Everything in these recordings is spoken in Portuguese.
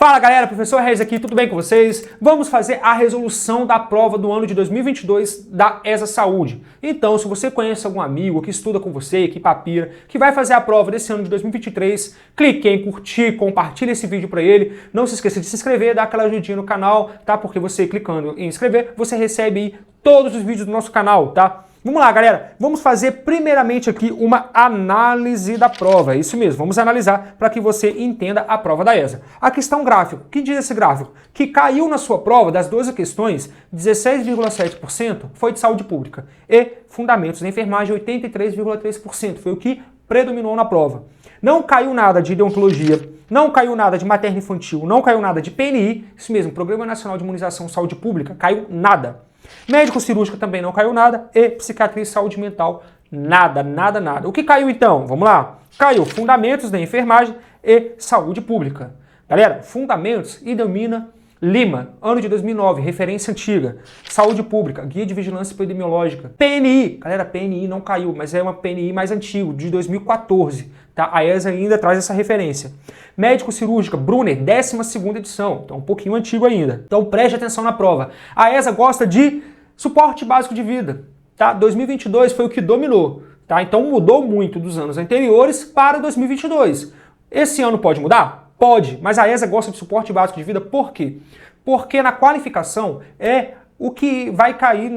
Fala galera, professor Reis aqui, tudo bem com vocês? Vamos fazer a resolução da prova do ano de 2022 da ESA Saúde. Então, se você conhece algum amigo que estuda com você, que papira, que vai fazer a prova desse ano de 2023, clique em curtir, compartilhe esse vídeo para ele. Não se esqueça de se inscrever, dar aquela ajudinha no canal, tá? Porque você clicando em inscrever, você recebe aí todos os vídeos do nosso canal, tá? Vamos lá, galera. Vamos fazer primeiramente aqui uma análise da prova. É isso mesmo, vamos analisar para que você entenda a prova da ESA. Aqui está um gráfico. O que diz esse gráfico? Que caiu na sua prova, das 12 questões, 16,7% foi de saúde pública e fundamentos da enfermagem, 83,3%. Foi o que predominou na prova. Não caiu nada de odontologia, não caiu nada de materno-infantil, não caiu nada de PNI, isso mesmo, Programa Nacional de Imunização Saúde Pública, caiu nada. Médico-cirúrgica também não caiu nada e psiquiatria e saúde mental, nada, nada, nada. O que caiu então? Vamos lá. Caiu fundamentos da enfermagem e saúde pública. Galera, fundamentos, Idelmina Lima, ano de 2009, referência antiga. Saúde pública, guia de vigilância epidemiológica. PNI, galera, PNI não caiu, mas é uma PNI mais antigo, de 2014. Tá? A ESA ainda traz essa referência. Médico-cirúrgica, Brunner, 12ª edição, então um pouquinho antigo ainda. Então preste atenção na prova. A ESA gosta de suporte básico de vida. Tá? 2022 foi o que dominou. Tá? Então mudou muito dos anos anteriores para 2022. Esse ano pode mudar? Pode, mas a ESA gosta de suporte básico de vida por quê? Porque na qualificação é o que vai cair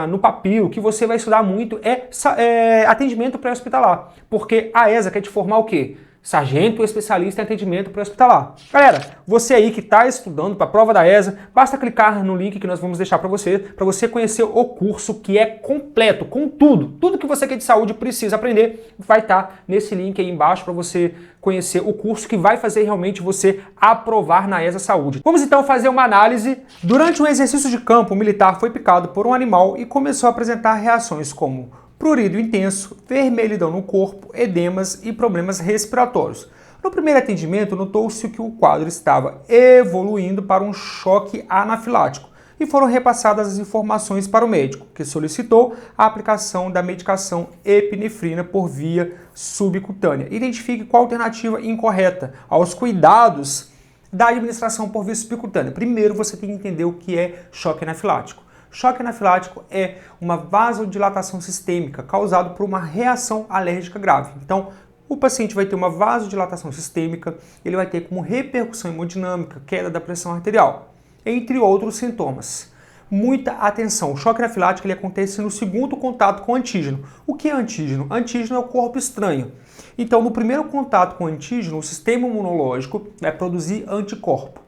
no papiro, que você vai estudar muito, é atendimento pré-hospitalar. Porque a ESA quer te formar o quê? Sargento especialista em atendimento pré-hospitalar. Galera, você aí que está estudando para a prova da ESA, basta clicar no link que nós vamos deixar para você conhecer o curso que é completo, com tudo. Tudo que você quer de saúde precisa aprender, vai estar nesse link aí embaixo para você conhecer o curso que vai fazer realmente você aprovar na ESA Saúde. Vamos então fazer uma análise. Durante um exercício de campo, o militar foi picado por um animal e começou a apresentar reações como prurido intenso, vermelhidão no corpo, edemas e problemas respiratórios. No primeiro atendimento, notou-se que o quadro estava evoluindo para um choque anafilático e foram repassadas as informações para o médico, que solicitou a aplicação da medicação epinefrina por via subcutânea. Identifique qual a alternativa incorreta aos cuidados da administração por via subcutânea. Primeiro, você tem que entender o que é choque anafilático. Choque anafilático é uma vasodilatação sistêmica causada por uma reação alérgica grave. Então, o paciente vai ter uma vasodilatação sistêmica, ele vai ter como repercussão hemodinâmica, queda da pressão arterial, entre outros sintomas. Muita atenção, o choque anafilático ele acontece no segundo contato com o antígeno. O que é antígeno? Antígeno é o corpo estranho. Então, no primeiro contato com o antígeno, o sistema imunológico vai produzir anticorpo,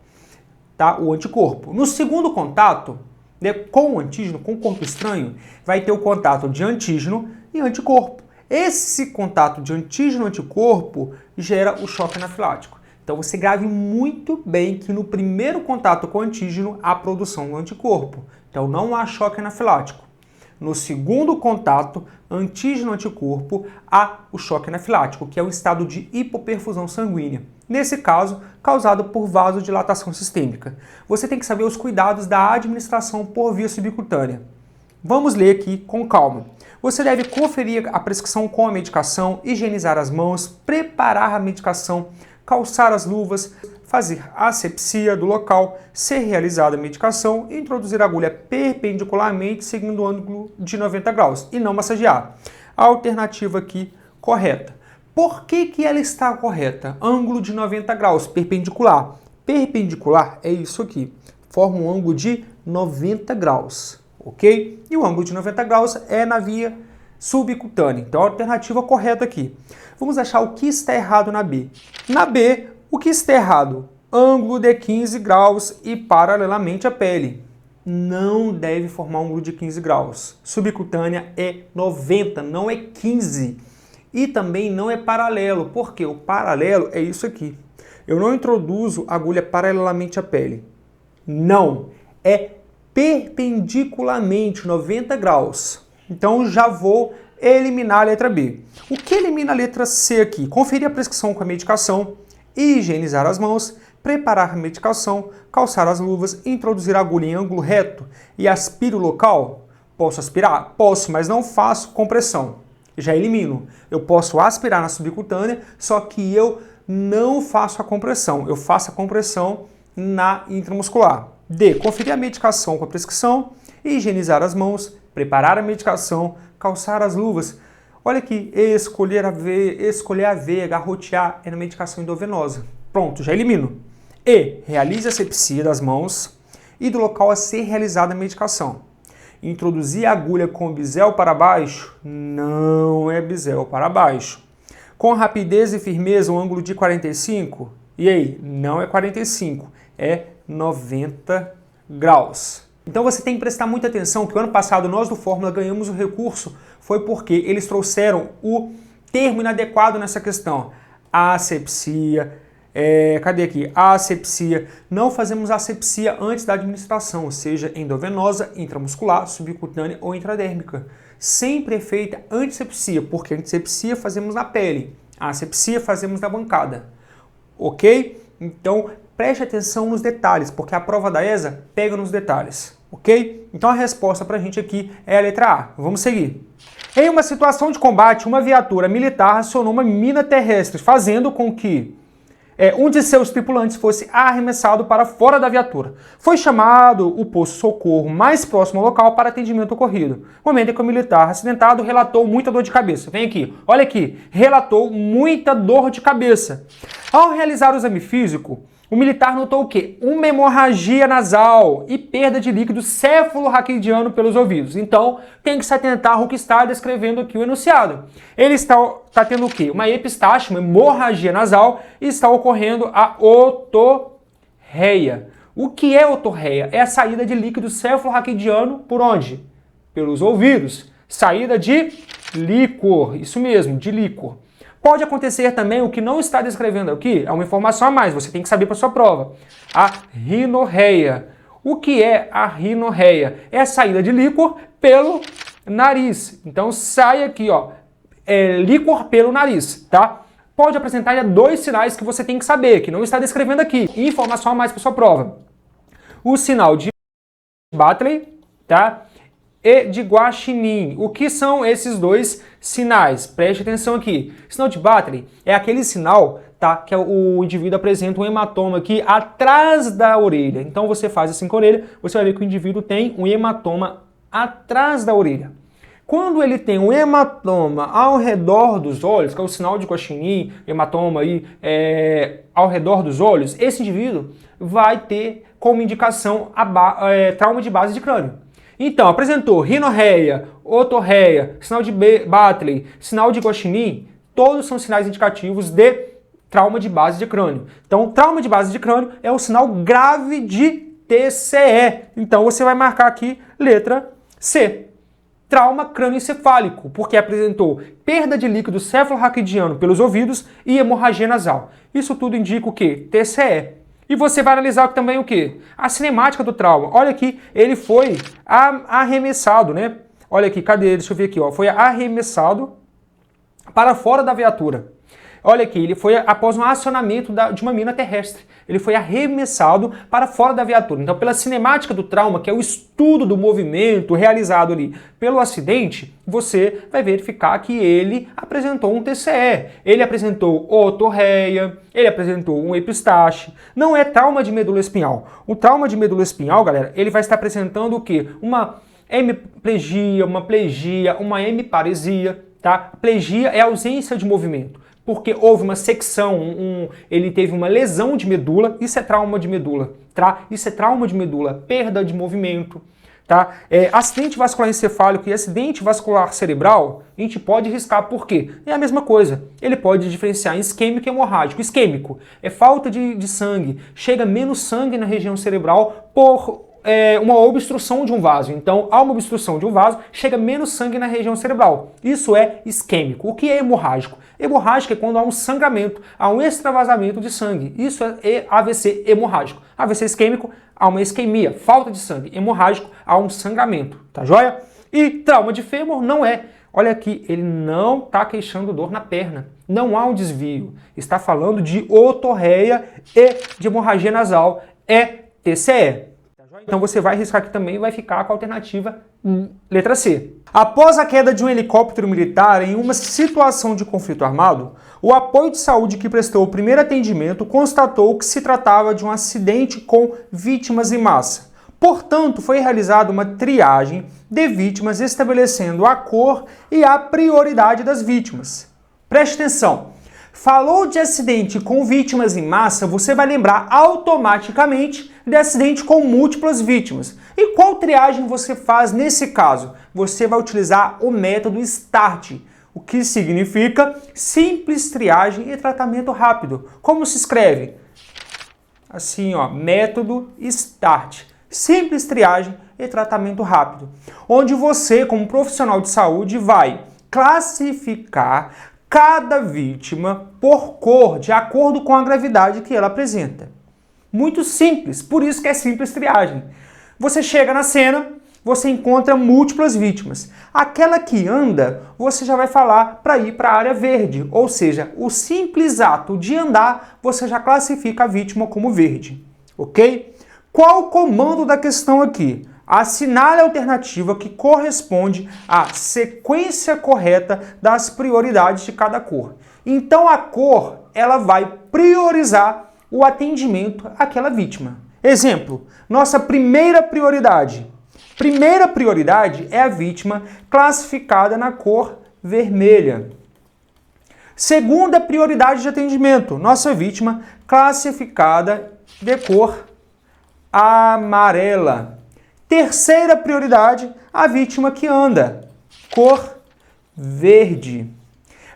tá? O anticorpo. No segundo contato, com o antígeno, com o corpo estranho, vai ter o contato de antígeno e anticorpo. Esse contato de antígeno-anticorpo gera o choque anafilático. Então você grave muito bem que no primeiro contato com o antígeno há produção do anticorpo. Então não há choque anafilático. No segundo contato, antígeno-anticorpo, há o choque anafilático, que é o estado de hipoperfusão sanguínea. Nesse caso, causado por vasodilatação sistêmica. Você tem que saber os cuidados da administração por via subcutânea. Vamos ler aqui com calma. Você deve conferir a prescrição com a medicação, higienizar as mãos, preparar a medicação, calçar as luvas, fazer asepsia do local, ser realizada a medicação, introduzir a agulha perpendicularmente seguindo o ângulo de 90 graus e não massagear. A alternativa aqui correta. Por que ela está correta? Ângulo de 90 graus, perpendicular. Perpendicular é isso aqui, forma um ângulo de 90 graus, ok? E o ângulo de 90 graus é na via subcutânea. Então a alternativa correta aqui. Vamos achar o que está errado na B. Na B, o que está errado? Ângulo de 15 graus e paralelamente à pele. Não deve formar um ângulo de 15 graus. Subcutânea é 90, não é 15. E também não é paralelo, porque o paralelo é isso aqui. Eu não introduzo a agulha paralelamente à pele. Não, é perpendicularmente, 90 graus. Então já vou eliminar a letra B. O que elimina a letra C aqui? Conferir a prescrição com a medicação, higienizar as mãos, preparar a medicação, calçar as luvas, introduzir a agulha em ângulo reto e aspiro o local. Posso aspirar? Posso, mas não faço compressão. Já elimino. Eu posso aspirar na subcutânea, só que eu não faço a compressão, eu faço a compressão na intramuscular. D, conferir a medicação com a prescrição, higienizar as mãos, preparar a medicação, calçar as luvas. Olha aqui, escolher a veia, garrotear é na medicação endovenosa. Pronto, já elimino. E, realize a asepsia das mãos e do local a ser realizada a medicação. Introduzir a agulha com bisel para baixo? Não é bisel para baixo. Com rapidez e firmeza, um ângulo de 45? E aí? Não é 45, é 90 graus. Então você tem que prestar muita atenção que o ano passado nós do Fórmula ganhamos o recurso, foi porque eles trouxeram o termo inadequado nessa questão. Asepsia, cadê aqui? Asepsia. Não fazemos asepsia antes da administração, seja endovenosa, intramuscular, subcutânea ou intradérmica. Sempre é feita antisepsia, porque a antisepsia fazemos na pele, a asepsia fazemos na bancada. Ok? Então preste atenção nos detalhes, porque a prova da ESA pega nos detalhes. Ok? Então a resposta para a gente aqui é a letra A. Vamos seguir. Em uma situação de combate, uma viatura militar acionou uma mina terrestre, fazendo com que um de seus tripulantes fosse arremessado para fora da viatura. Foi chamado o posto-socorro mais próximo ao local para atendimento ocorrido. No momento em que o militar acidentado relatou muita dor de cabeça. Vem aqui, olha aqui, relatou muita dor de cabeça. Ao realizar o exame físico, o militar notou o quê? Uma hemorragia nasal e perda de líquido céfalo-raquidiano pelos ouvidos. Então, tem que se atentar ao que está descrevendo aqui o enunciado. Ele está tendo o quê? Uma epistaxe, uma hemorragia nasal, e está ocorrendo a otorreia. O que é otorreia? É a saída de líquido céfalo-raquidiano por onde? Pelos ouvidos. Saída de líquor, isso mesmo, de líquor. Pode acontecer também o que não está descrevendo aqui, é uma informação a mais, você tem que saber para sua prova. A rinorreia. O que é a rinorreia? É a saída de líquor pelo nariz. Então sai aqui, ó, líquor pelo nariz, tá? Pode apresentar dois sinais que você tem que saber, que não está descrevendo aqui. Informação a mais para sua prova. O sinal de Batley, tá? E de Guaxinim. O que são esses dois sinais? Preste atenção aqui. Sinal de Batley é aquele sinal, tá, que o indivíduo apresenta um hematoma aqui atrás da orelha. Então você faz assim com a orelha, você vai ver que o indivíduo tem um hematoma atrás da orelha. Quando ele tem um hematoma ao redor dos olhos, que é o sinal de Guaxinim, hematoma aí ao redor dos olhos, esse indivíduo vai ter como indicação trauma de base de crânio. Então, apresentou rinorreia, otorreia, sinal de Batley, sinal de Guaxinim, todos são sinais indicativos de trauma de base de crânio. Então, trauma de base de crânio é o sinal grave de TCE. Então, você vai marcar aqui letra C. Trauma crânioencefálico, porque apresentou perda de líquido céfalo-raquidiano pelos ouvidos e hemorragia nasal. Isso tudo indica o quê? TCE. E você vai analisar também o quê? A cinemática do trauma. Olha aqui, ele foi arremessado, né? Olha aqui, cadê? Deixa eu ver aqui, ó. Foi arremessado para fora da viatura. Olha aqui, ele foi após um acionamento de uma mina terrestre. Ele foi arremessado para fora da viatura. Então, pela cinemática do trauma, que é o estudo do movimento realizado ali pelo acidente, você vai verificar que ele apresentou um TCE. Ele apresentou otorreia, ele apresentou um epistaxe. Não é trauma de medula espinhal. O trauma de medula espinhal, galera, ele vai estar apresentando o quê? Uma hemiplegia, uma hemiparesia, tá? Plegia é ausência de movimento, porque houve uma secção, ele teve uma lesão de medula, isso é trauma de medula, tá? Isso é trauma de medula, perda de movimento, tá? Acidente vascular encefálico e acidente vascular cerebral, a gente pode riscar, por quê? É a mesma coisa, ele pode diferenciar em isquêmico e hemorrágico. Isquêmico é falta de sangue, chega menos sangue na região cerebral por uma obstrução de um vaso. Então, há uma obstrução de um vaso, chega menos sangue na região cerebral. Isso é isquêmico. O que é hemorrágico? Hemorrágico é quando há um sangramento, há um extravasamento de sangue. Isso é AVC hemorrágico. AVC isquêmico, há uma isquemia, falta de sangue. Hemorrágico, há um sangramento. Tá joia? E trauma de fêmur não é. Olha aqui, ele não está queixando dor na perna. Não há um desvio. Está falando de otorreia e de hemorragia nasal. É TCE. Então você vai riscar aqui também e vai ficar com a alternativa letra C. Após a queda de um helicóptero militar em uma situação de conflito armado, o apoio de saúde que prestou o primeiro atendimento constatou que se tratava de um acidente com vítimas em massa. Portanto, foi realizada uma triagem de vítimas estabelecendo a cor e a prioridade das vítimas. Preste atenção. Falou de acidente com vítimas em massa, você vai lembrar automaticamente de acidente com múltiplas vítimas. E qual triagem você faz nesse caso? Você vai utilizar o método START, o que significa simples triagem e tratamento rápido. Como se escreve? Assim, ó, método START. Simples triagem e tratamento rápido. Onde você, como profissional de saúde, vai classificar cada vítima por cor, de acordo com a gravidade que ela apresenta. Muito simples, por isso que é simples triagem. Você chega na cena, você encontra múltiplas vítimas. Aquela que anda, você já vai falar para ir para a área verde, ou seja, o simples ato de andar, você já classifica a vítima como verde, ok? Qual o comando da questão aqui? Assinale a alternativa que corresponde à sequência correta das prioridades de cada cor. Então a cor, ela vai priorizar o atendimento àquela vítima. Exemplo, nossa primeira prioridade. Primeira prioridade é a vítima classificada na cor vermelha. Segunda prioridade de atendimento, nossa vítima classificada de cor amarela. Terceira prioridade, a vítima que anda, cor verde.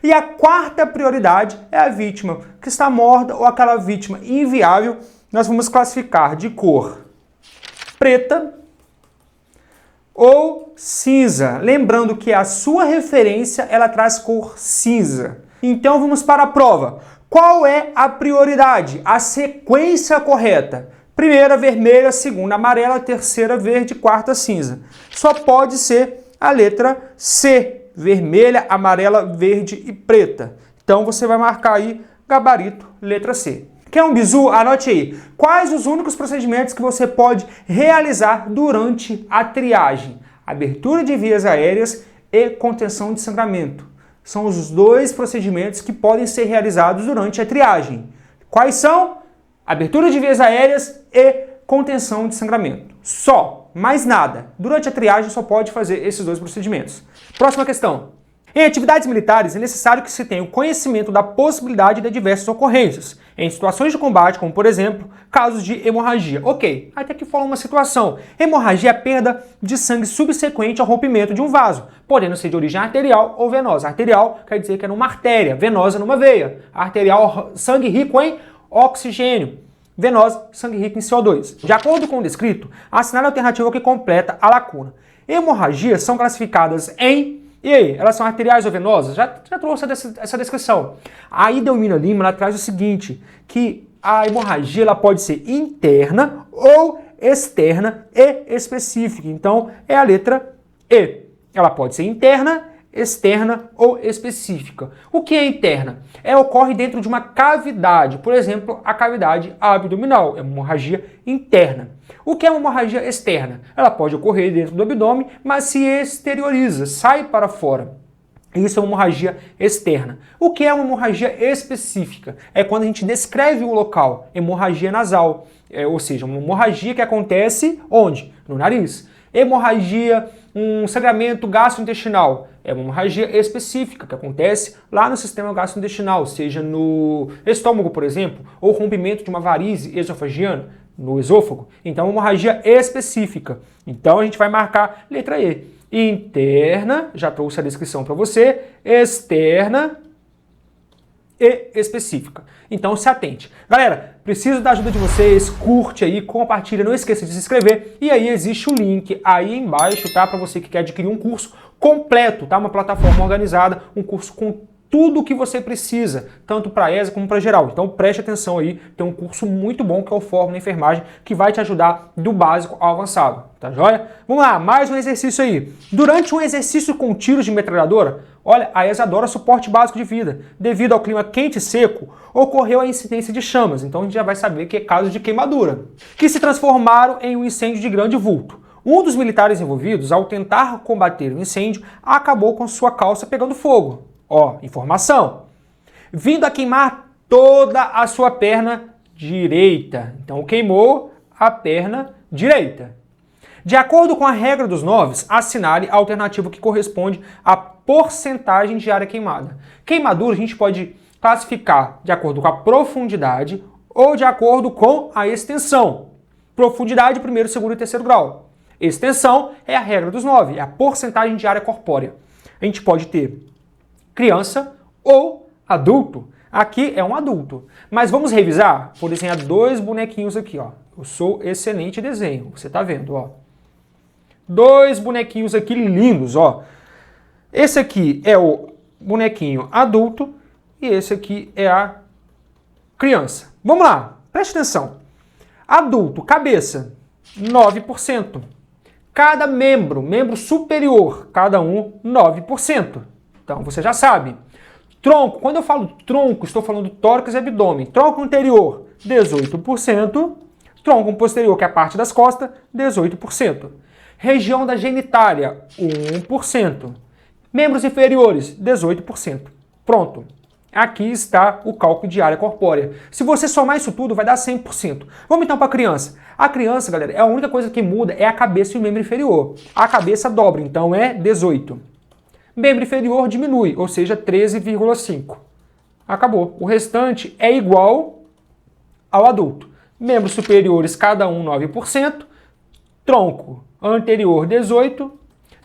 E a quarta prioridade é a vítima que está morta ou aquela vítima inviável, nós vamos classificar de cor preta ou cinza. Lembrando que a sua referência, ela traz cor cinza. Então vamos para a prova. Qual é a prioridade? A sequência correta. Primeira vermelha, segunda amarela, terceira verde, quarta cinza. Só pode ser a letra C, vermelha, amarela, verde e preta. Então você vai marcar aí gabarito, letra C. Quer um bizu? Anote aí. Quais os únicos procedimentos que você pode realizar durante a triagem? Abertura de vias aéreas e contenção de sangramento. São os dois procedimentos que podem ser realizados durante a triagem. Quais são? Abertura de vias aéreas e contenção de sangramento. Só, mais nada. Durante a triagem só pode fazer esses dois procedimentos. Próxima questão. Em atividades militares é necessário que se tenha o conhecimento da possibilidade de diversas ocorrências. Em situações de combate, como por exemplo, casos de hemorragia. Ok, até aqui fala uma situação. Hemorragia é a perda de sangue subsequente ao rompimento de um vaso, podendo ser de origem arterial ou venosa. Arterial quer dizer que é numa artéria, venosa numa veia. Arterial, sangue rico em oxigênio. Venosa, sangue rico em CO2. De acordo com o descrito, assinale a alternativa que completa a lacuna. Hemorragias são classificadas em... E aí, elas são arteriais ou venosas? Já trouxe essa descrição. A Idelmina Lima ela traz o seguinte, que a hemorragia ela pode ser interna ou externa e específica. Então, é a letra E. Ela pode ser interna, externa ou específica. O que é interna? Ocorre dentro de uma cavidade, por exemplo, a cavidade abdominal, é uma hemorragia interna. O que é uma hemorragia externa? Ela pode ocorrer dentro do abdômen, mas se exterioriza, sai para fora. Isso é uma hemorragia externa. O que é uma hemorragia específica? É quando a gente descreve o local, hemorragia nasal, ou seja, uma hemorragia que acontece onde? No nariz. Hemorragia, um sangramento gastrointestinal, é uma hemorragia específica que acontece lá no sistema gastrointestinal, seja no estômago, por exemplo, ou rompimento de uma varize esofagiana no esôfago. Então, hemorragia específica. Então, a gente vai marcar letra E. Interna, já trouxe a descrição para você, externa e específica. Então se atente. Galera, preciso da ajuda de vocês, curte aí, compartilha, não esqueça de se inscrever e aí existe o link aí embaixo, tá? Para você que quer adquirir um curso completo, tá? Uma plataforma organizada, um curso com tudo o que você precisa, tanto para a ESA como para geral. Então preste atenção aí, tem um curso muito bom que é o Fórmula Enfermagem, que vai te ajudar do básico ao avançado, tá joia? Vamos lá, mais um exercício aí. Durante um exercício com tiros de metralhadora, olha, a ESA adora suporte básico de vida. Devido ao clima quente e seco, ocorreu a incidência de chamas, então a gente já vai saber que é caso de queimadura, que se transformaram em um incêndio de grande vulto. Um dos militares envolvidos, ao tentar combater o incêndio, acabou com sua calça pegando fogo. Ó, informação. Vindo a queimar toda a sua perna direita. Então queimou a perna direita. De acordo com a regra dos 9, assinale a alternativa que corresponde à porcentagem de área queimada. Queimadura a gente pode classificar de acordo com a profundidade ou de acordo com a extensão. Profundidade, primeiro, segundo e terceiro grau. Extensão é a regra dos 9, é a porcentagem de área corpórea. A gente pode ter criança ou adulto. Aqui é um adulto. Mas vamos revisar? Vou desenhar dois bonequinhos aqui, ó. Eu sou excelente em desenho, você tá vendo, ó. Dois bonequinhos aqui lindos, ó. Esse aqui é o bonequinho adulto e esse aqui é a criança. Vamos lá, preste atenção. Adulto, cabeça, 9%. Cada membro superior, cada um 9%. Então você já sabe. Tronco, quando eu falo tronco, estou falando tórax e abdômen. Tronco anterior, 18%. Tronco posterior, que é a parte das costas, 18%. Região da genitália, 1%. Membros inferiores, 18%. Pronto. Aqui está o cálculo de área corpórea. Se você somar isso tudo, vai dar 100%. Vamos então para a criança. A criança, galera, é a única coisa que muda é a cabeça e o membro inferior. A cabeça dobra, então é 18. Membro inferior diminui, ou seja, 13,5. Acabou. O restante é igual ao adulto. Membros superiores, cada um 9%. Tronco anterior, 18.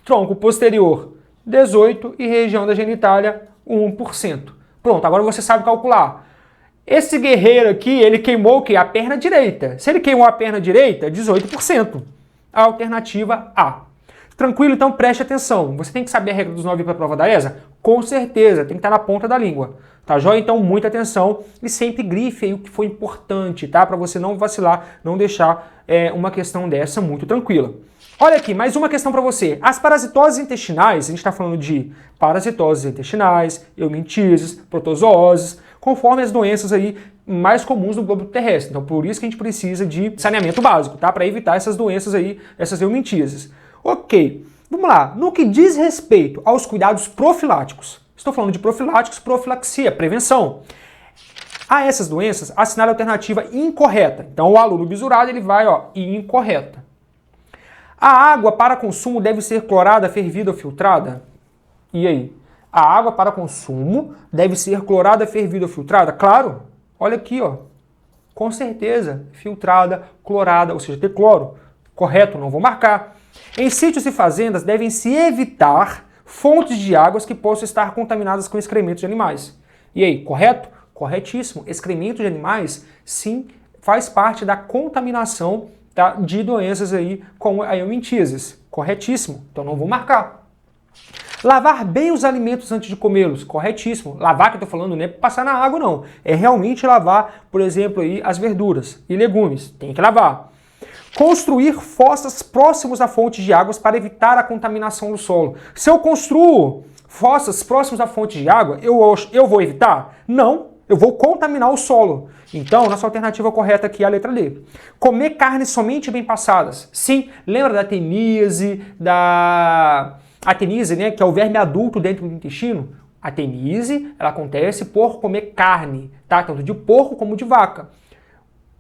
Tronco posterior, 18. E região da genitália, 1%. Pronto, agora você sabe calcular. Esse guerreiro aqui, ele queimou o quê? A perna direita. Se ele queimou a perna direita, 18%. A alternativa A. Tranquilo? Então preste atenção. Você tem que saber a regra dos 9 para a prova da ESA? Com certeza, tem que estar na ponta da língua. Tá joia? Então muita atenção e sempre grife aí o que foi importante, tá? Para você não vacilar, não deixar uma questão dessa muito tranquila. Olha aqui, mais uma questão para você. As parasitoses intestinais, a gente está falando de parasitoses intestinais, eumintises, protozooses, conforme as doenças aí mais comuns no globo terrestre. Então por isso que a gente precisa de saneamento básico, tá? Para evitar essas doenças aí, essas eumintises. Ok, vamos lá. No que diz respeito aos cuidados profiláticos, estou falando de profiláticos, profilaxia, prevenção. A essas doenças, assinale a alternativa incorreta. Então o aluno bisurado ele vai, ó, incorreta. A água para consumo deve ser clorada, fervida ou filtrada? E aí? A água para consumo deve ser clorada, fervida ou filtrada? Claro. Olha aqui, ó. Com certeza, filtrada, clorada, ou seja, ter cloro. Correto, não vou marcar. Em sítios e fazendas devem se evitar fontes de águas que possam estar contaminadas com excrementos de animais. E aí, correto? Corretíssimo. Excremento de animais, sim, faz parte da contaminação, tá, de doenças aí como a eumintises. Corretíssimo. Então não vou marcar. Lavar bem os alimentos antes de comê-los. Corretíssimo. Lavar, que eu tô falando, não é passar na água, não. É realmente lavar, por exemplo, aí, as verduras e legumes. Tem que lavar. Construir fossas próximos a fontes de águas para evitar a contaminação do solo. Se eu construo fossas próximas a fontes de água, eu vou evitar? Não. Eu vou contaminar o solo. Então, nossa alternativa correta aqui é a letra D. Comer carnes somente bem passadas. Sim, lembra da ateníase, a ateníase, né, que é o verme adulto dentro do intestino? A ateníase, ela acontece por comer carne, tá? Tanto de porco como de vaca.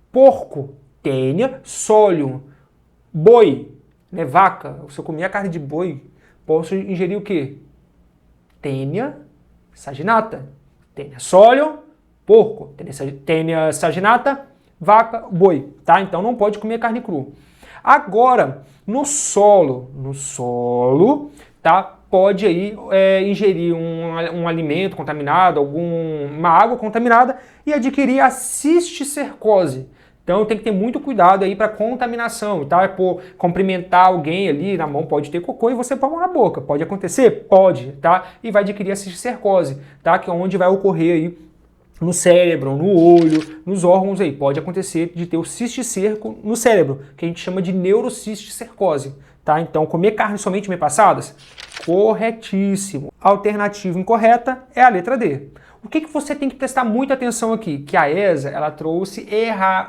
Porco, tênia, sólium. Boi, né, vaca. Se eu comer a carne de boi, posso ingerir o quê? Tênia saginata. Tênia sólium, porco, tênia saginata, vaca, boi, tá? Então não pode comer carne crua. Agora, no solo, tá? Pode aí ingerir um alimento contaminado, uma água contaminada e adquirir a cisticercose. Então tem que ter muito cuidado aí para contaminação, tá? Por cumprimentar alguém ali na mão, pode ter cocô e você põe a mão na boca. Pode acontecer? Pode, tá? E vai adquirir a cisticercose, tá? Que é onde vai ocorrer aí no cérebro, no olho, nos órgãos aí. Pode acontecer de ter o cisticerco no cérebro, que a gente chama de neurocisticercose, tá? Então comer carne somente meio passadas? Corretíssimo. A alternativa incorreta é a letra D. O que você tem que prestar muita atenção aqui? Que a ESA, ela trouxe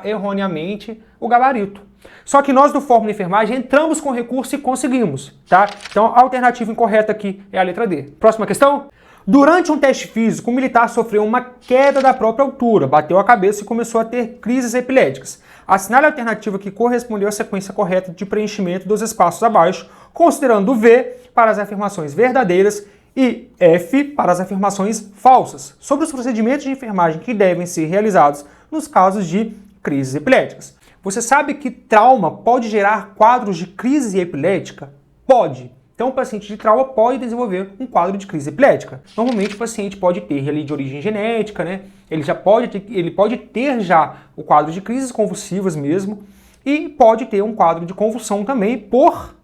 erroneamente o gabarito. Só que nós do Fórmula Enfermagem entramos com recurso e conseguimos, tá? Então a alternativa incorreta aqui é a letra D. Próxima questão? Durante um teste físico, o militar sofreu uma queda da própria altura, bateu a cabeça e começou a ter crises epiléticas. Assinale a alternativa que correspondeu à sequência correta de preenchimento dos espaços abaixo, considerando V para as afirmações verdadeiras e F para as afirmações falsas, sobre os procedimentos de enfermagem que devem ser realizados nos casos de crises epiléticas. Você sabe que trauma pode gerar quadros de crise epilética? Pode. Então o paciente de trauma pode desenvolver um quadro de crise epilética. Normalmente o paciente pode ter ali de origem genética, né? Ele pode ter já o quadro de crises convulsivas mesmo e pode ter um quadro de convulsão também por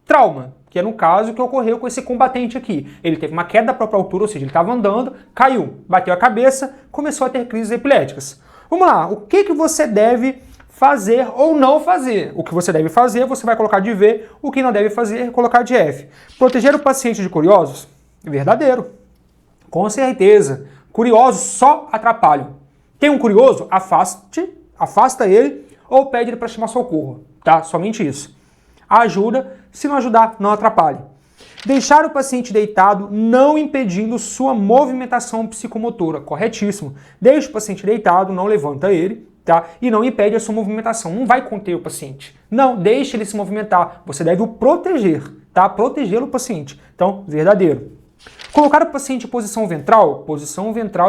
trauma, que é no caso que ocorreu com esse combatente aqui. Ele teve uma queda da própria altura, ou seja, ele estava andando, caiu, bateu a cabeça, começou a ter crises epiléticas. Vamos lá, o que você deve fazer ou não fazer? O que você deve fazer, você vai colocar de V, o que não deve fazer, colocar de F. Proteger o paciente de curiosos? Verdadeiro. Com certeza. Curiosos só atrapalham. Tem um curioso? Afasta ele ou pede ele para chamar socorro, tá? Somente isso. Ajuda, se não ajudar, não atrapalhe. Deixar o paciente deitado, não impedindo sua movimentação psicomotora. Corretíssimo. Deixa o paciente deitado, não levanta ele, tá? E não impede a sua movimentação. Não vai conter o paciente. Não, deixe ele se movimentar. Você deve o proteger, tá? Protegê-lo, o paciente. Então, verdadeiro. Colocar o paciente em posição ventral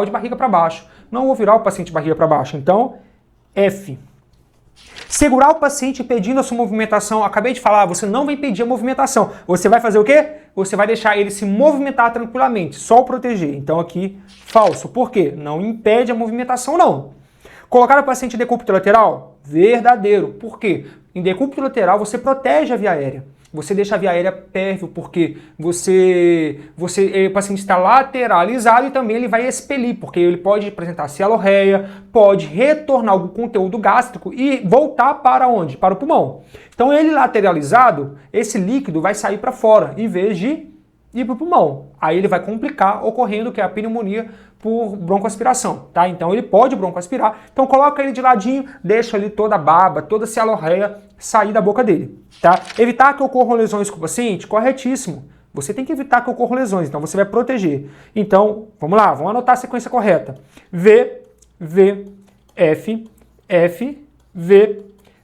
de barriga para baixo. Não vou virar o paciente de barriga para baixo. Então, F. Segurar o paciente impedindo a sua movimentação. Acabei de falar, você não vai impedir a movimentação. Você vai fazer o quê? Você vai deixar ele se movimentar tranquilamente, só o proteger. Então aqui, falso. Por quê? Não impede a movimentação, não. Colocar o paciente em decúbito lateral? Verdadeiro. Por quê? Em decúbito lateral você protege a via aérea. Você deixa a via aérea pérvio porque o paciente está lateralizado e também ele vai expelir, porque ele pode apresentar cialorreia, pode retornar algum conteúdo gástrico e voltar para onde? Para o pulmão. Então ele lateralizado, esse líquido vai sair para fora, em vez de ir para o pulmão. Aí ele vai complicar, ocorrendo que é a pneumonia por broncoaspiração, tá? Então ele pode broncoaspirar. Então coloca ele de ladinho, deixa ali toda a baba, toda a cialorreia sair da boca dele, tá? Evitar que ocorram lesões com o paciente? Corretíssimo. Você tem que evitar que ocorram lesões, então você vai proteger. Então, vamos lá, vamos anotar a sequência correta. V, V, F, F, V,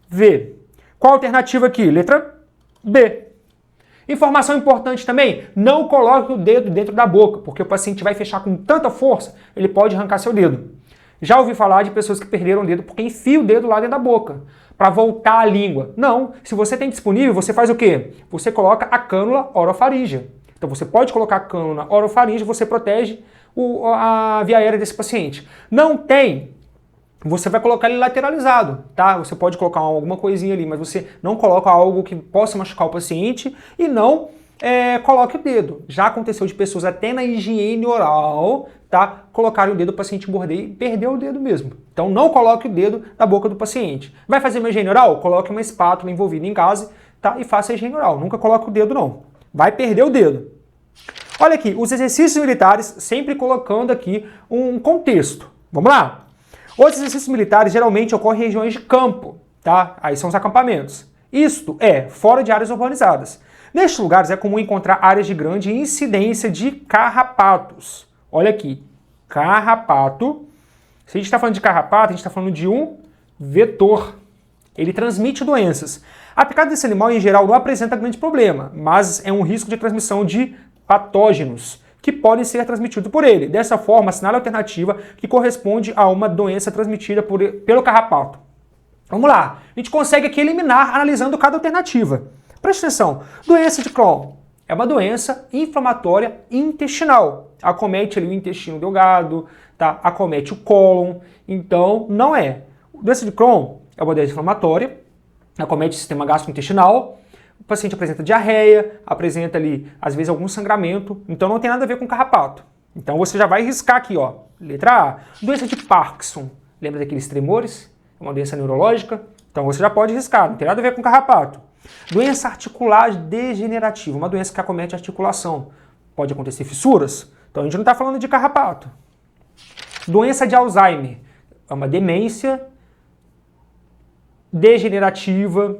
V. Qual a alternativa aqui? Letra B. Informação importante também, não coloque o dedo dentro da boca, porque o paciente vai fechar com tanta força, ele pode arrancar seu dedo. Já ouvi falar de pessoas que perderam o dedo porque enfia o dedo lá dentro da boca, para voltar a língua. Não, se você tem disponível, você faz o quê? Você coloca a cânula orofaríngea. Então você pode colocar a cânula orofaríngea, você protege a via aérea desse paciente. Não tem? Você vai colocar ele lateralizado, tá? Você pode colocar alguma coisinha ali, mas você não coloca algo que possa machucar o paciente e não coloque o dedo. Já aconteceu de pessoas até na higiene oral, tá? Colocarem o dedo, o paciente morder e perder o dedo mesmo. Então não coloque o dedo na boca do paciente. Vai fazer uma higiene oral? Coloque uma espátula envolvida em gás, tá? E faça a higiene oral. Nunca coloque o dedo não. Vai perder o dedo. Olha aqui, os exercícios militares, sempre colocando aqui um contexto. Vamos lá? Os exercícios militares geralmente ocorrem em regiões de campo, tá? Aí são os acampamentos. Isto é, fora de áreas urbanizadas. Nestes lugares é comum encontrar áreas de grande incidência de carrapatos. Olha aqui, carrapato. Se a gente está falando de carrapato, a gente está falando de um vetor. Ele transmite doenças. A picada desse animal, em geral, não apresenta grande problema, mas é um risco de transmissão de patógenos que podem ser transmitidos por ele. Dessa forma, assinale a alternativa que corresponde a uma doença transmitida pelo carrapato. Vamos lá, a gente consegue aqui eliminar analisando cada alternativa. Preste atenção, doença de Crohn é uma doença inflamatória intestinal. Acomete ali o intestino delgado, tá? Acomete o cólon, então não é. Doença de Crohn é uma doença inflamatória, acomete o sistema gastrointestinal, o paciente apresenta diarreia, apresenta ali, às vezes, algum sangramento, então não tem nada a ver com carrapato. Então você já vai riscar aqui, ó, letra A. Doença de Parkinson, lembra daqueles tremores? É uma doença neurológica, então você já pode riscar, não tem nada a ver com carrapato. Doença articular degenerativa, uma doença que acomete a articulação. Pode acontecer fissuras, então a gente não está falando de carrapato. Doença de Alzheimer, é uma demência degenerativa,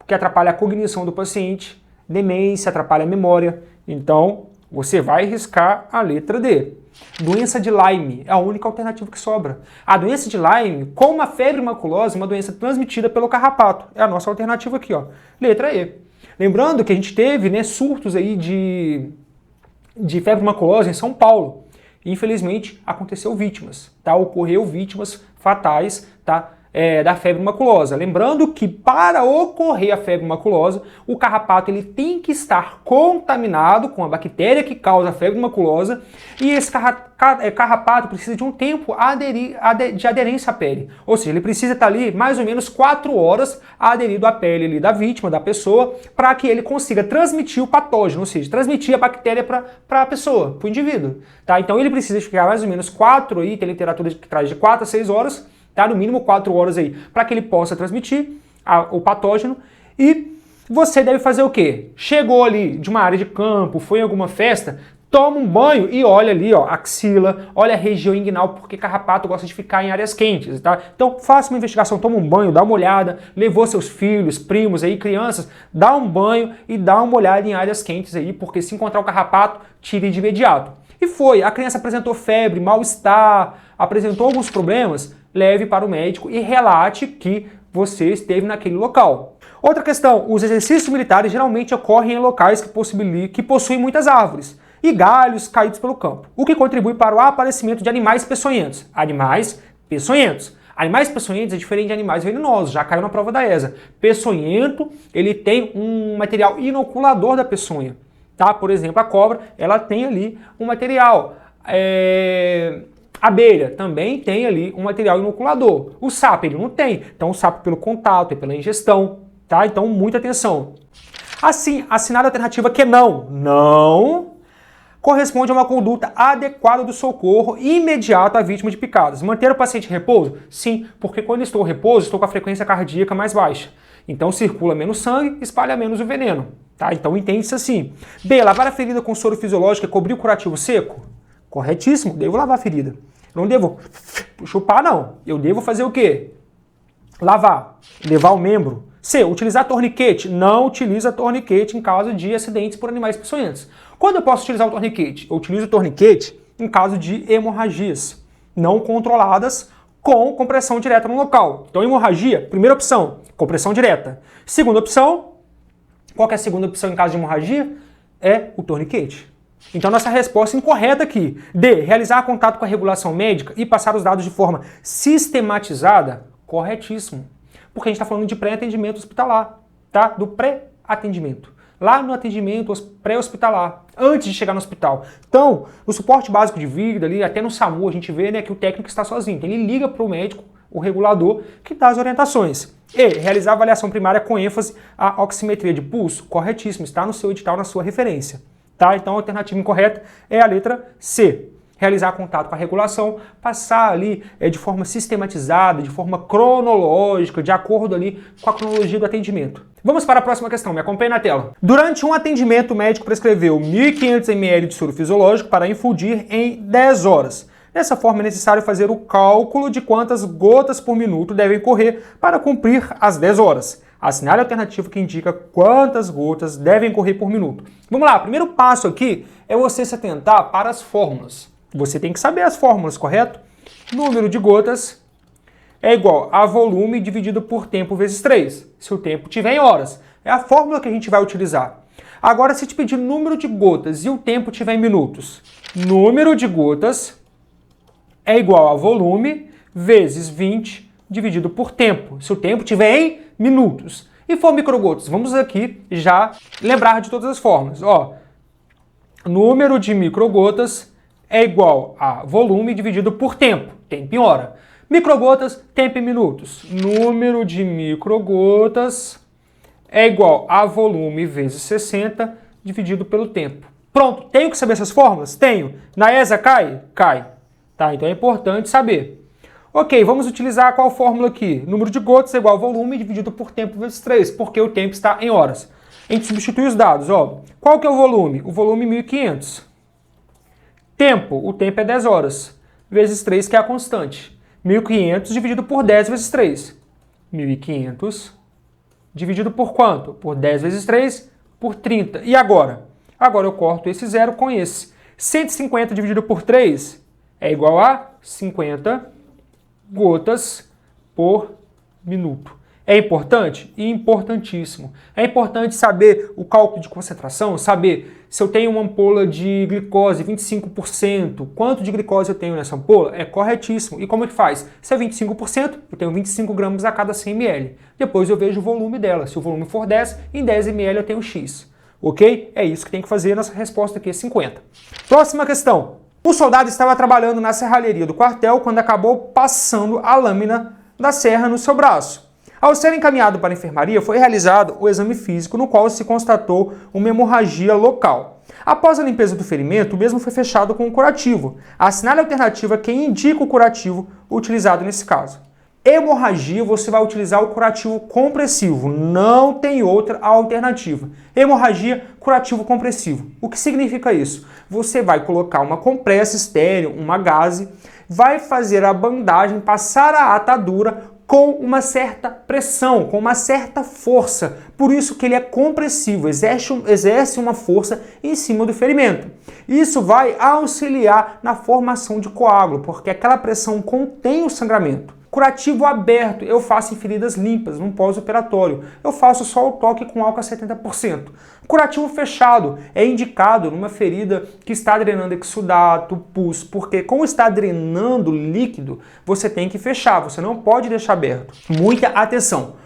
que atrapalha a cognição do paciente, demência, atrapalha a memória, então você vai riscar a letra D. Doença de Lyme é a única alternativa que sobra. A doença de Lyme, como a febre maculosa, é uma doença transmitida pelo carrapato. É a nossa alternativa aqui, ó. Letra E. Lembrando que a gente teve, né, surtos aí de febre maculosa em São Paulo. Infelizmente, aconteceu vítimas, tá? Ocorreu vítimas fatais, tá? Da febre maculosa. Lembrando que para ocorrer a febre maculosa, o carrapato ele tem que estar contaminado com a bactéria que causa a febre maculosa e esse carrapato precisa de um tempo de aderência à pele. Ou seja, ele precisa estar ali mais ou menos 4 horas aderido à pele ali da vítima, da pessoa, para que ele consiga transmitir o patógeno, ou seja, transmitir a bactéria para a pessoa, para o indivíduo. Tá? Então ele precisa ficar mais ou menos 4 aí, tem literatura que traz de 4 a 6 horas, tá? No mínimo 4 horas aí, para que ele possa transmitir o patógeno. E você deve fazer o quê? Chegou ali de uma área de campo, foi em alguma festa, toma um banho e olha ali, ó, axila, olha a região inguinal, porque carrapato gosta de ficar em áreas quentes, tá? Então faça uma investigação, toma um banho, dá uma olhada, levou seus filhos, primos aí, crianças, dá um banho e dá uma olhada em áreas quentes aí, porque se encontrar o carrapato, tire de imediato. E foi, a criança apresentou febre, mal-estar, apresentou alguns problemas, leve para o médico e relate que você esteve naquele local. Outra questão, os exercícios militares geralmente ocorrem em locais que possuem muitas árvores e galhos caídos pelo campo, o que contribui para o aparecimento de animais peçonhentos. Animais peçonhentos. Animais peçonhentos é diferente de animais venenosos, já caiu na prova da ESA. Peçonhento, ele tem um material inoculador da peçonha. Tá? Por exemplo, a cobra, ela tem ali um material. A abelha também tem ali um material inoculador. O sapo, ele não tem. Então, o sapo pelo contato e pela ingestão. Tá? Então, muita atenção. Assim, assinada a alternativa que não corresponde a uma conduta adequada do socorro imediato à vítima de picadas. Manter o paciente em repouso? Sim, porque quando estou em repouso, estou com a frequência cardíaca mais baixa. Então, circula menos sangue, espalha menos o veneno. Tá? Então, entende-se assim. B, lavar a ferida com soro fisiológico e cobrir o curativo seco? Corretíssimo, devo lavar a ferida. Não devo chupar, não. Eu devo fazer o quê? Lavar, levar o membro. C, utilizar torniquete. Não utiliza torniquete em caso de acidentes por animais peçonhentos. Quando eu posso utilizar o torniquete? Eu utilizo o torniquete em caso de hemorragias não controladas com compressão direta no local. Então, hemorragia, primeira opção, compressão direta. Segunda opção, qual que é a segunda opção em caso de hemorragia? É o torniquete. Então, nossa resposta incorreta aqui. D, realizar contato com a regulação médica e passar os dados de forma sistematizada? Corretíssimo. Porque a gente está falando de pré-atendimento hospitalar, tá? Do pré-atendimento. Lá no atendimento pré-hospitalar, antes de chegar no hospital. Então, no suporte básico de vida, ali, até no SAMU, a gente vê, né, que o técnico está sozinho. Então, ele liga para o médico, o regulador, que dá as orientações. E, realizar avaliação primária com ênfase à oximetria de pulso? Corretíssimo, está no seu edital, na sua referência. Tá? Então, a alternativa incorreta é a letra C. Realizar contato com a regulação, passar ali de forma sistematizada, de forma cronológica, de acordo ali com a cronologia do atendimento. Vamos para a próxima questão, me acompanhe na tela. Durante um atendimento, o médico prescreveu 1.500 ml de soro fisiológico para infundir em 10 horas. Dessa forma, é necessário fazer o cálculo de quantas gotas por minuto devem correr para cumprir as 10 horas. Assinale a alternativa que indica quantas gotas devem correr por minuto. Vamos lá, o primeiro passo aqui é você se atentar para as fórmulas. Você tem que saber as fórmulas, correto? Número de gotas é igual a volume dividido por tempo vezes 3. Se o tempo tiver em horas. É a fórmula que a gente vai utilizar. Agora, se te pedir número de gotas e o tempo tiver em minutos, número de gotas é igual a volume vezes 20 dividido por tempo. Se o tempo tiver em minutos. E for microgotas, vamos aqui já lembrar de todas as fórmulas. Ó, número de microgotas é igual a volume dividido por tempo, tempo em hora. Microgotas, tempo em minutos. Número de microgotas é igual a volume vezes 60 dividido pelo tempo. Pronto, tenho que saber essas fórmulas? Tenho. Na ESA cai? Cai. Tá, então é importante saber. Ok, vamos utilizar qual fórmula aqui? Número de gotas é igual a volume dividido por tempo vezes 3, porque o tempo está em horas. A gente substitui os dados, ó. Qual que é o volume? O volume 1.500. Tempo, o tempo é 10 horas, vezes 3, que é a constante. 1.500 dividido por 10 vezes 3. 1.500 dividido por quanto? Por 10 vezes 3, por 30. E agora? Agora eu corto esse zero com esse. 150 dividido por 3 é igual a 50 gotas por minuto. É importante? Importantíssimo. É importante saber o cálculo de concentração, saber se eu tenho uma ampola de glicose 25%, quanto de glicose eu tenho nessa ampola, é corretíssimo. E como é que faz? Se é 25%, eu tenho 25 gramas a cada 100 ml. Depois eu vejo o volume dela. Se o volume for 10, em 10 ml eu tenho X. Ok? É isso que tem que fazer. Nossa resposta aqui é 50. Próxima questão. O soldado estava trabalhando na serralheria do quartel quando acabou passando a lâmina da serra no seu braço. Ao ser encaminhado para a enfermaria, foi realizado o exame físico, no qual se constatou uma hemorragia local. Após a limpeza do ferimento, o mesmo foi fechado com um curativo. Assinale a alternativa que indica o curativo utilizado nesse caso. Hemorragia, você vai utilizar o curativo compressivo, não tem outra alternativa. Hemorragia, curativo compressivo. O que significa isso? Você vai colocar uma compressa estéril, uma gaze, vai fazer a bandagem, passar a atadura com uma certa pressão, com uma certa força. Por isso que ele é compressivo, exerce uma força em cima do ferimento. Isso vai auxiliar na formação de coágulo, porque aquela pressão contém o sangramento. Curativo aberto, eu faço em feridas limpas, num pós-operatório. Eu faço só o toque com álcool a 70%. Curativo fechado é indicado numa ferida que está drenando exudato, pus, porque como está drenando líquido, você tem que fechar, você não pode deixar aberto. Muita atenção.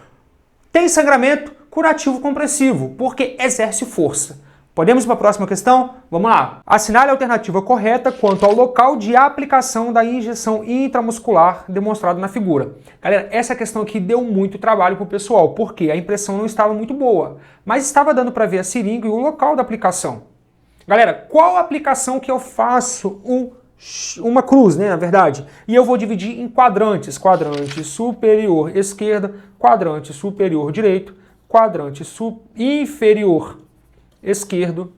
Tem sangramento? Curativo compressivo, porque exerce força. Podemos ir para a próxima questão? Vamos lá. Assinale a alternativa correta quanto ao local de aplicação da injeção intramuscular demonstrado na figura. Galera, essa questão aqui deu muito trabalho para o pessoal, porque a impressão não estava muito boa, mas estava dando para ver a seringa e o local da aplicação. Galera, qual aplicação que eu faço uma cruz, né, na verdade? E eu vou dividir em quadrantes. Quadrante superior esquerda, quadrante superior direito, quadrante inferior esquerdo,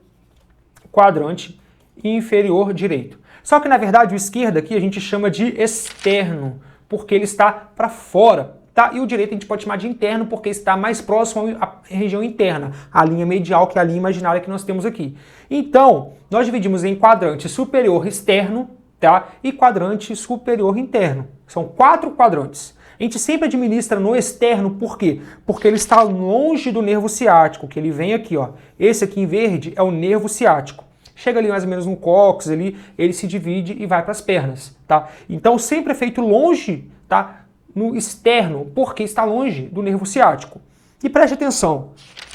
quadrante inferior direito. Só que na verdade o esquerdo aqui a gente chama de externo, porque ele está para fora, tá? E o direito a gente pode chamar de interno, porque está mais próximo à região interna, a linha medial, que é a linha imaginária que nós temos aqui. Então, nós dividimos em quadrante superior externo, tá? E quadrante superior interno. São 4 quadrantes. A gente sempre administra no externo, por quê? Porque ele está longe do nervo ciático, que ele vem aqui, ó. Esse aqui em verde é o nervo ciático. Chega ali mais ou menos no cóccix, ali, ele se divide e vai para as pernas, tá? Então sempre é feito longe, tá? No externo, porque está longe do nervo ciático. E preste atenção,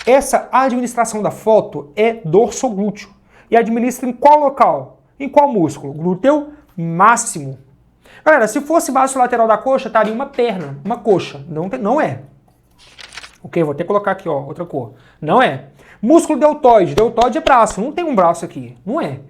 essa administração da foto é dorsoglúteo. E administra em qual local? Em qual músculo? Glúteo máximo. Galera, se fosse baixo lateral da coxa, estaria uma perna, uma coxa. Não é. Ok, vou até colocar aqui, ó, outra cor. Não é. Músculo deltoide. Deltoide é braço. Não tem um braço aqui. Não é.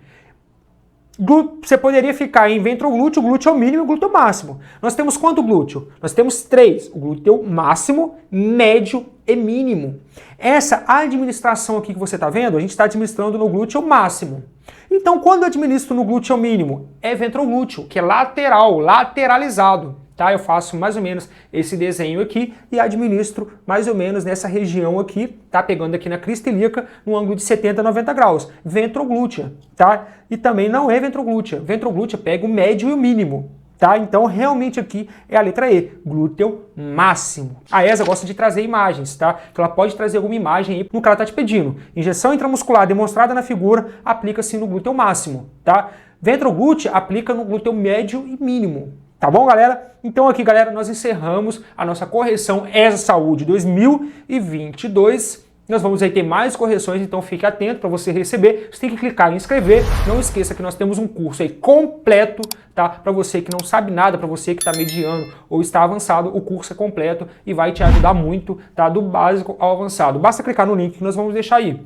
Você poderia ficar em ventroglúteo, glúteo é o mínimo e glúteo máximo. Nós temos quanto glúteo? Nós temos 3. O glúteo máximo, médio e mínimo. Essa administração aqui que você está vendo, a gente está administrando no glúteo máximo. Então, quando eu administro no glúteo mínimo, é ventroglúteo, que é lateral, lateralizado. Tá? Eu faço mais ou menos esse desenho aqui e administro mais ou menos nessa região aqui, tá? Pegando aqui na crista ilíaca, no ângulo de 70 a 90 graus. Ventroglútea, tá? E também não é ventroglútea. Ventroglútea pega o médio e o mínimo. Tá? Então, realmente aqui é a letra E, glúteo máximo. A ESA gosta de trazer imagens, tá? Então ela pode trazer alguma imagem aí no que ela está te pedindo. Injeção intramuscular demonstrada na figura, aplica-se no glúteo máximo, tá? Ventroglútea aplica no glúteo médio e mínimo. Tá bom, galera? Então aqui, galera, nós encerramos a nossa correção ESA Saúde 2022. nós vamos aí ter mais correções, então fique atento para você receber. Você tem que clicar em inscrever. Não esqueça que nós temos um curso aí completo, tá? Para você que não sabe nada, para você que está mediano ou está avançado, o curso é completo e vai te ajudar muito, tá? Do básico ao avançado. Basta clicar no link que nós vamos deixar aí.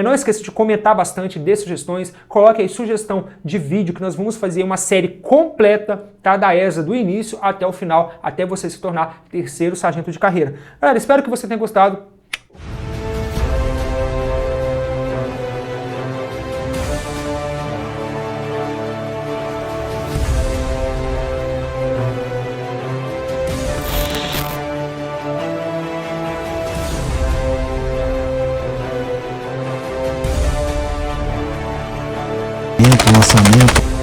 Não esqueça de comentar bastante, dê sugestões, coloque aí sugestão de vídeo que nós vamos fazer uma série completa, tá, da ESA do início até o final, até você se tornar terceiro sargento de carreira. Galera, espero que você tenha gostado. Lançamento